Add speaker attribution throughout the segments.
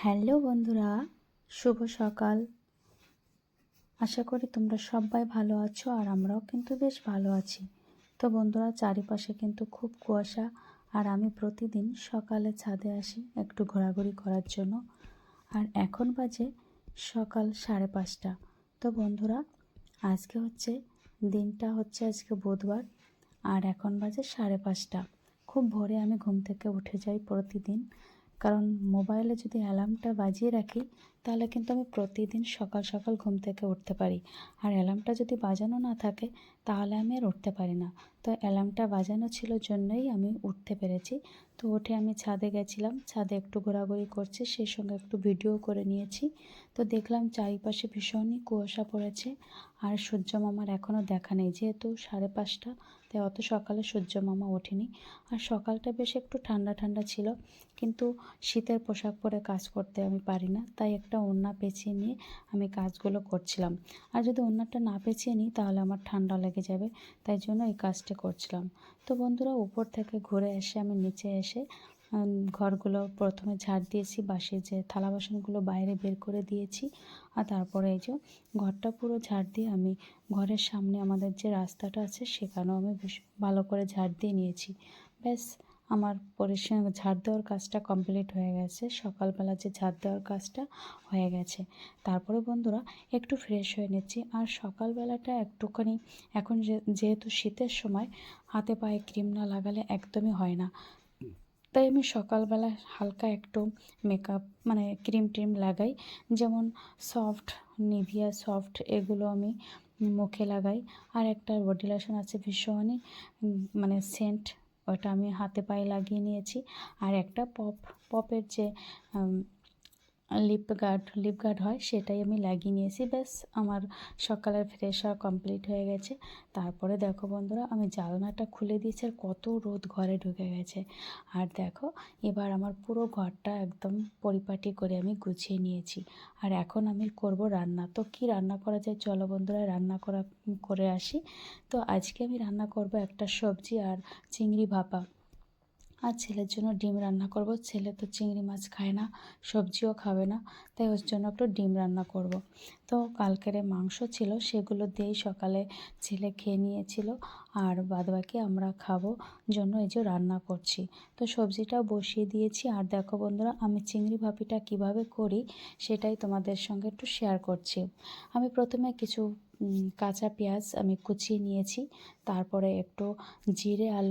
Speaker 1: Hello বন্ধুরা, শুভ সকাল। আশা করি তোমরা সবাই ভালো আছো আর আমরাও কিন্তু বেশ ভালো আছি। তো বন্ধুরা, চারিপাশে কিন্তু খুব কুয়াশা আর আমি প্রতিদিন সকালে ছাদে আসি একটু ঘোরাঘুরি করার জন্য। আর এখন বাজে সকাল 5:30। তো বন্ধুরা, দিনটা হচ্ছে আজকে বুধবার আর এখন বাজে 5:30। খুব ভোরে আমি ঘুম থেকে উঠে যাই প্রতিদিন, কারণ মোবাইলে যদি অ্যালার্মটা বাজিয়ে রাখি তাহলে কিন্তু আমি প্রতিদিন সকাল সকাল ঘুম থেকে উঠতে পারি। আর অ্যালার্মটা যদি বাজানো না থাকে তাহলে আমি আর উঠতে পারি না। তো অ্যালার্মটা বাজানো ছিল জন্যই আমি উঠতে পেরেছি। তো উঠে আমি ছাদে গেছিলাম, ছাদে একটু ঘোরাঘুরি করছি, সেই সঙ্গে একটু ভিডিও করে নিয়েছি। তো দেখলাম চারিপাশে ভীষণই কুয়াশা পড়েছে আর সূর্য মামার এখনও দেখা নেই, যেহেতু 5:30, তাই অত সকালে সূর্য মামা ওঠেনি। আর সকালটা বেশ একটু ঠান্ডা ঠান্ডা ছিল, কিন্তু শীতের পোশাক পরে কাজ করতে আমি পারি না, তাই একটা ওড়না পেঁচিয়ে নিয়ে আমি কাজগুলো করছিলাম। আর যদি ওড়নাটা না পেঁচিয়ে নিই তাহলে আমার ঠান্ডা লেগে যাবে, তাই জন্য এই কাজটা করছিলাম। তো বন্ধুরা, উপর থেকে ঘুরে এসে আমি নিচে এসে ঘরগুলো প্রথমে ঝাড় দিয়েছি, বাসি যে থালা বাসনগুলো বাইরে বের করে দিয়েছি। আর তারপরে এই যে ঘরটা পুরো ঝাড় দিয়ে আমি ঘরের সামনে আমাদের যে রাস্তাটা আছে সেখানেও আমি বেশ ভালো করে ঝাড় দিয়ে নিয়েছি। ব্যাস, আমার ঝাড় দেওয়ার কাজটা কমপ্লিট হয়ে গেছে। সকালবেলা যে ঝাড় দেওয়ার কাজটা হয়ে গেছে। তারপরে বন্ধুরা একটু ফ্রেশ হয়ে নিচ্ছি। আর সকালবেলাটা একটুখানি এখন যেহেতু শীতের সময়, হাতে পায়ে ক্রিম না লাগালে একদমই হয় না। তাই আমি সকালবেলা হালকা একটু মেকআপ মানে ক্রিম ট্রিম লাগাই, যেমন সফট, নিভিয়া সফট, এগুলো আমি মুখে লাগাই। আর একটা বডি লোশন আছে ভীষণই মানে সেন্ট, ওটা আমি হাতে পায়ে লাগিয়ে নিয়েছি। আর একটা পপের যে লিপ গার্ড হয় সেটাই আমি লাগিয়ে নিয়েছি। ব্যাস, আমার সকালের ফ্রেশ হওয়া কমপ্লিট হয়ে গেছে। তারপরে দেখো বন্ধুরা, আমি জানলাটা খুলে দিয়েছি আর কত রোদ ঘরে ঢুকে গেছে। আর দেখো, এবার আমার পুরো ঘরটা একদম পরিপাটি করে আমি গুছিয়ে নিয়েছি। আর এখন আমি করব রান্না। তো কি রান্না করা যায় চলো বন্ধুরা, রান্না করে আসি। তো আজকে আমি রান্না করব একটা সবজি আর চিংড়ি ভাপা। আর ছেলের জন্য ডিম রান্না করব। ছেলে তো চিংড়ি মাছ খায় না, সবজিও খাবে না, তাই ওর জন্য একটু ডিম রান্না করব। তো কালকের মাংস ছিল, সেগুলো দিয়েই সকালে ছেলে খেয়ে নিয়েছিল। আর বাদবাকি আমরা খাবো জন্য এই যে রান্না করছি। তো সবজিটাও বসিয়ে দিয়েছি। আর দেখো বন্ধুরা, আমি চিংড়ি ভাপিটা কিভাবে করি সেটাই তোমাদের সঙ্গে একটু শেয়ার করছি। আমি প্রথমে কিছু কাঁচা পেঁয়াজ আমি কুচিয়ে নিয়েছি। তারপরে একটু জিরে আর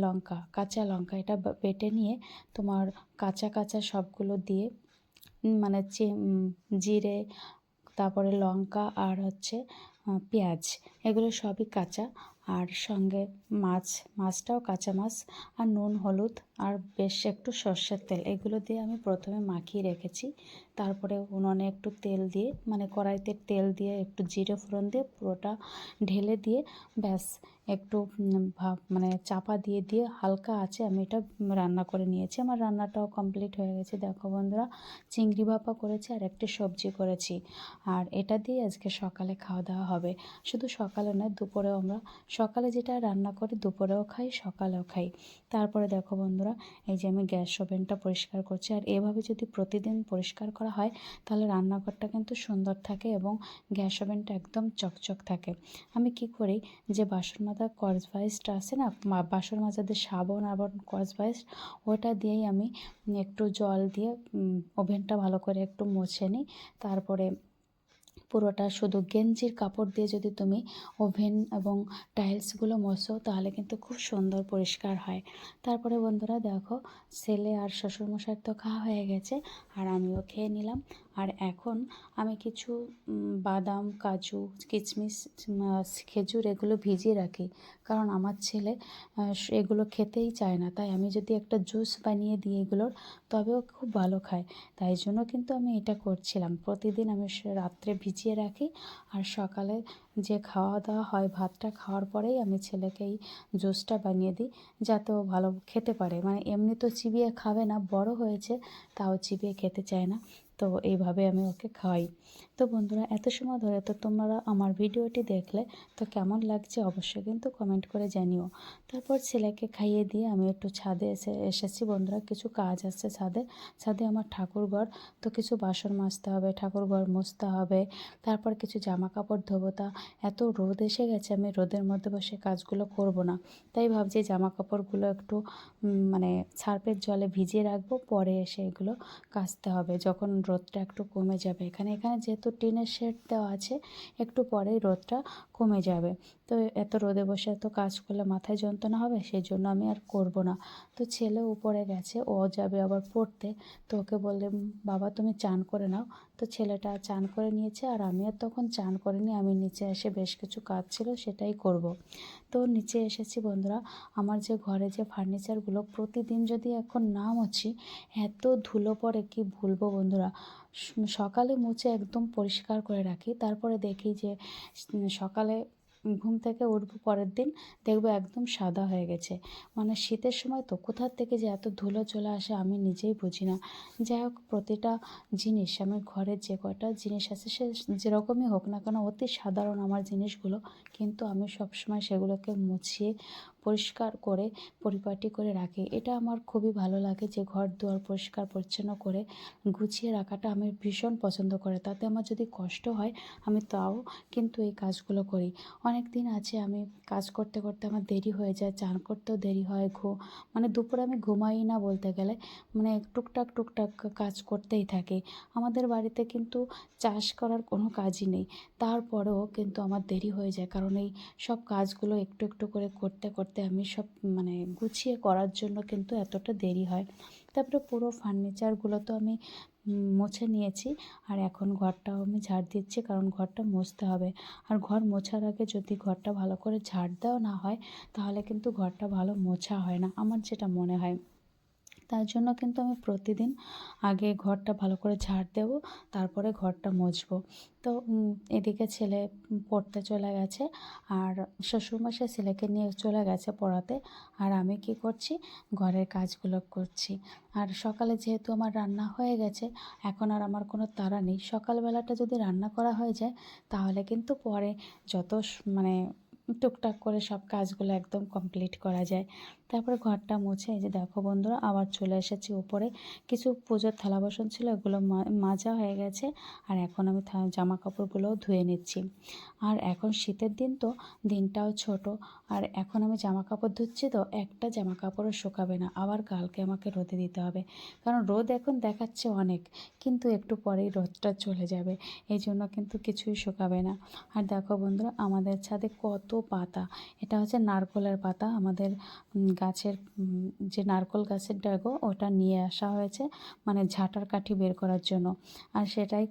Speaker 1: কাঁচা লঙ্কা এটা বেটে নিয়ে তোমার কাঁচা কাঁচা সবগুলো দিয়ে মানে জিরে, তারপরে লঙ্কা আর হচ্ছে পেঁয়াজ, এগুলো সবই কাঁচা। আর সঙ্গে মাছটাও কাঁচা মাছ, আর নুন, হলুদ আর বেশ একটু সর্ষের তেল, এগুলো দিয়ে আমি প্রথমে মাখিয়ে রেখেছি। তারপরে উনুনে একটু তেল দিয়ে মানে কড়াইতে তেল দিয়ে একটু জিরে ফোড়ন দিয়ে পুরোটা ঢেলে দিয়ে ব্যাস একটু মানে চাপা দিয়ে দিয়ে হালকা আছে আমি এটা রান্না করে নিয়েছি। আমার রান্নাটাও কমপ্লিট হয়ে গেছে। দেখো বন্ধুরা, চিংড়ি ভাপা করেছি আর একটি সবজি করেছি। আর এটা দিয়ে আজকে সকালে খাওয়া দাওয়া হবে। শুধু সকালে নয়, দুপুরেও আমরা সকালে যেটা রান্না করি দুপুরেও খাই, সকালেও খাই। তারপরে দেখো বন্ধুরা, এই যে আমি গ্যাস ওভেনটা পরিষ্কার করছি। আর এভাবে যদি প্রতিদিন পরিষ্কার করা হয় তাহলে রান্নাঘরটা কিন্তু সুন্দর থাকে এবং গ্যাস ওভেনটা একদম চকচক থাকে। আমি কি করি, যে বাসন মাজা স্কচব্রাইটটা আছে না, বাসন মাজাদের সাবান আর স্কচব্রাইট, ওটা দিয়েই আমি একটু জল দিয়ে ওভেনটা ভালো করে একটু মুছে নিই। তারপরে পুরোটা শুধু গেঞ্জির কাপড় দিয়ে যদি তুমি ওভেন এবং টাইলসগুলো মোছো তাহলে কিন্তু খুব সুন্দর পরিষ্কার হয়। তারপরে বন্ধুরা দেখো, ছেলে আর শ্বশুরমশাইয়ের তো খাওয়া হয়ে গেছে আর আমিও খেয়ে নিলাম। আর এখন আমি কিছু বাদাম, কাজু, কিশমিশ, খেজুর এগুলো ভিজিয়ে রাখি, কারণ আমার ছেলে এগুলো খেতেই চায় না। তাই আমি যদি একটা জুস বানিয়ে দিই এগুলোর, তবেও খুব ভালো খায়। তাই জন্য কিন্তু আমি এটা করছিলাম। প্রতিদিন আমি রাত্রে ভিজিয়ে রাখি আর সকালে যে খাওয়া দাওয়া হয় ভাতটা খাওয়ার পরেই আমি ছেলেকে এই জুসটা বানিয়ে দিই, যাতে ও ভালো খেতে পারে। মানে এমনি তো চিবিয়ে খাবে না, বড় হয়েছে তাও চিবিয়ে খেতে চায় না, তো এইভাবে আমি ওকে খাওয়াই। তো বন্ধুরা, এত সময় ধরে তো তোমরা আমার ভিডিওটি দেখলে, তো কেমন লাগছে অবশ্যই কিন্তু কমেন্ট করে জানিও। তারপর ছেলেকে খাইয়ে দিয়ে আমি একটু ছাদে এসেছি বন্ধুরা, কিছু কাজ আছে ছাদে। ছাদে আমার ঠাকুরঘর, তো কিছু বাসন মাজতে হবে, ঠাকুরঘর মুছতে হবে, তারপর কিছু জামা কাপড় ধোবো। তা এত রোদ এসে গেছে, আমি রোদের মধ্যে বসে কাজগুলো করব না, তাই ভাবছি জামা কাপড়গুলো একটু মানে সার্ফের জলে ভিজিয়ে রাখবো, পরে এসে এগুলো কাচতে হবে যখন রোদটা একটু কমে যাবে। এখানে যেহেতু টিনের শেড দেওয়া আছে, একটু পরেই রোদটা কমে যাবে। তো এত রোদে বসে এত কাজ করলে মাথায় যন্ত্রণা হবে, সেই জন্য আমি আর করব না। তো ছেলে উপরে গেছে, ও যাবে আবার পড়তে। তো ওকে বললাম, বাবা তুমি চান করে নাও। তো ছেলেটা চান করে নিয়েছে, আর আমি আর তখন চান করিনি, আমি নিচে এসে বেশ কিছু কাজ ছিল সেটাই করব। তো নিচে এসেছি বন্ধুরা, আমার যে ঘরে যে ফার্নিচারগুলো প্রতিদিন যদি এখন না মুছি, এত ধুলো পড়ে কি বলবো বন্ধুরা। সকালে মুছে একদম পরিষ্কার করে রাখি, তারপরে দেখি যে সকালে ঘুম থেকে উঠবো পরের দিন, দেখবো একদম সাদা হয়ে গেছে। মানে শীতের সময় তো কোথার থেকে যে এত ধুলো চলে আসে আমি নিজেই বুঝি না। যাই হোক, প্রতিটা জিনিস আমার ঘরের যে কয়টা জিনিস আছে সে যেরকমই হোক না কেন, অতি সাধারণ আমার জিনিসগুলো, কিন্তু আমি সবসময় সেগুলোকে মুছিয়ে পরিষ্কার করে পরিপাটি করে রাখি। এটা আমার খুবই ভালো লাগে যে ঘর দুয়ার পরিষ্কার পরিচ্ছন্ন করে গুছিয়ে রাখাটা আমি ভীষণ পছন্দ করে। তাতে আমার যদি কষ্ট হয় আমি তাও কিন্তু এই কাজগুলো করি। অনেক দিন আছে আমি কাজ করতে করতে আমার দেরি হয়ে যায়, চান করতেও দেরি হয়, মানে দুপুরে আমি ঘুমাই না বলতে গেলে, মানে টুকটাক টুকটাক কাজ করতেই থাকি। আমাদের বাড়িতে কিন্তু চাষ করার কোনো কাজই নেই, তারপরেও কিন্তু আমার দেরি হয়ে যায়, কারণ এই সব কাজগুলো একটু একটু করে করতে করতে আমি সব মানে গুছিয়ে করার জন্য কিন্তু এতটা দেরি হয়। তারপরে পুরো ফার্নিচারগুলো তো আমি মুছে নিয়েছি, আর এখন ঘরটাও আমি ঝাড় দিচ্ছি, কারণ ঘরটা মুছতে হবে। আর ঘর মোছার আগে যদি ঘরটা ভালো করে ঝাড় দেওয়া না হয়, তাহলে কিন্তু ঘরটা ভালো মোছা হয় না, আমার যেটা মনে হয়। তার জন্য কিন্তু আমি প্রতিদিন আগে ঘরটা ভালো করে ঝাড় দেবো, তারপরে ঘরটা মুছবো। তো এদিকে ছেলে পড়তে চলে গেছে, আর শ্বশুরমশাই ছেলেকে নিয়ে চলে গেছে পড়াতে, আর আমি কি করছি, ঘরের কাজগুলো করছি। আর সকালে যেহেতু আমার রান্না হয়ে গেছে, এখন আর আমার কোনো তাড়া নেই। সকালবেলাটা যদি রান্না করা হয়ে যায়, তাহলে কিন্তু পরে যত মানে টুকটাক করে সব কাজগুলো একদম কমপ্লিট করা যায়। তারপরে ঘরটা মুছে এই যে দেখো বন্ধুরা, আবার চলে এসেছি উপরে। কিছু পুজোর থালা বাসন ছিল, এগুলো মাজা হয়ে গেছে, আর এখন আমি জামা কাপড়গুলোও ধুয়ে নিচ্ছি। আর এখন শীতের দিন, তো দিনটাও ছোট, আর এখন আমি জামা কাপড় ধুচ্ছি, তো একটা জামা কাপড়ও শুকাবে না, আবার কালকে আমাকে রোদে দিতে হবে। কারণ রোদ এখন দেখাচ্ছে অনেক, কিন্তু একটু পরেই রোদটা চলে যাবে, এই জন্য কিন্তু কিছুই শুকাবে না। আর দেখো বন্ধুরা, আমাদের ছাদে কত পাতা, এটা হচ্ছে নারকোলের পাতা। আমাদের গাছের যে নারকোল গাছের ডগা, ওটা নিয়ে আসা হয়েছে মানে ঝাঁটার কাঠি বের করার জন্য, আর সেটাই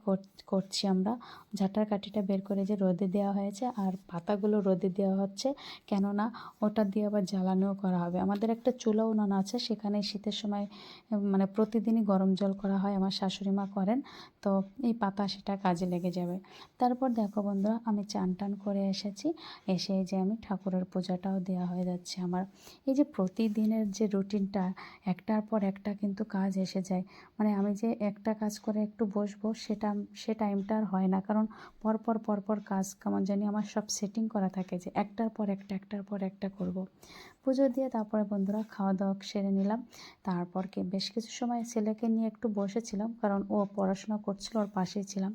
Speaker 1: করছি আমরা। ঝাঁটার কাঠিটা বের করে যে রোদে দেওয়া হয়েছে, আর পাতাগুলো রোদে দেওয়া হচ্ছে, কেননা ওটা দিয়ে আবার জ্বালানিও করা হবে। আমাদের একটা চুলা উনান আছে, সেখানে শীতের সময় মানে প্রতিদিনই গরম জল করা হয়, আমার শাশুড়ি মা করেন। তো এই পাতা সেটা কাজে লেগে যাবে। তারপর দেখো বন্ধুরা, আমি চান টান করে এসেছি, এসে যে আমি ঠাকুরের পূজাটাও দেওয়া হয়ে যাচ্ছে আমার। এই যে প্রতিদিনের যে রুটিনটা, একটার পর একটা কিন্তু কাজ এসে যায়। মানে আমি যে একটা কাজ করে একটু বসবো, সে টাইমটা আর হয় না, কারণ পরপর পরপর কাজ কেমন জানি আমার সব সেটিং করা থাকে যে একটার পর একটা একটার পর একটা করব। পুজো দিয়ে তারপরে বন্ধুরা খাওয়া দাওয়া সেরে নিলাম। তারপর বেশ কিছু সময় ছেলেকে নিয়ে একটু বসেছিলাম, কারণ ও পড়াশোনা করছিল, ওর পাশেই ছিলাম।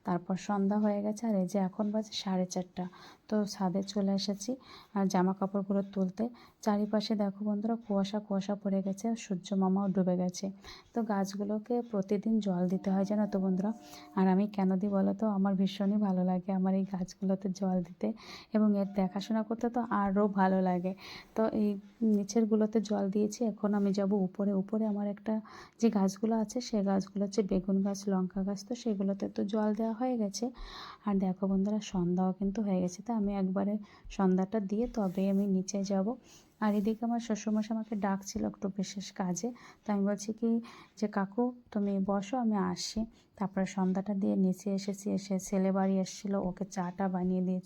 Speaker 1: তারপর সন্ধ্যা হয়ে গেছে, আর এই যে এখন বাজে 4:30, তো ছাদে চলে এসেছি আর জামা কাপড়গুলো তুলতে। চারিপাশে দেখো বন্ধুরা, কুয়াশা কুয়াশা পড়ে গেছে, আর সূর্য মামাও ডুবে গেছে। তো গাছগুলোকে প্রতিদিন জল দিতে হয় জানো তো বন্ধুরা। আর আমি কেন দিই বলো তো, আমার ভীষণই ভালো লাগে আমার এই গাছগুলোতে জল দিতে, এবং এর দেখাশোনা করতে তো আরও ভালো লাগে। তো এই নিচেরগুলোতে জল দিয়েছি, এখন আমি যাব উপরে। উপরে আমার একটা যে গাছগুলো আছে, সে গাছগুলো হচ্ছে বেগুন গাছ, লঙ্কা গাছ, তো সেগুলোতে তো জল দেওয়া হয়ে গেছে। আর দেখো বন্ধুরা, সন্ধ্যাও কিন্তু হয়ে গেছে, তো আমি একবারে সন্ধ্যাটা দিয়ে তবে আমি নিচে যাব। আর এদিকে আমার শ্বশুরমশাই আমাকে ডাকছিল একটু বিশেষ কাজে, তো আমি বলছি কি যে কাকু তুমি বসো, আমি আসছি। তারপরে সন্ধ্যাটা দিয়ে নিচে এসেছি, এসে ছেলে বাড়ি এসেছিলো, ওকে চাটা বানিয়ে দিয়েছি।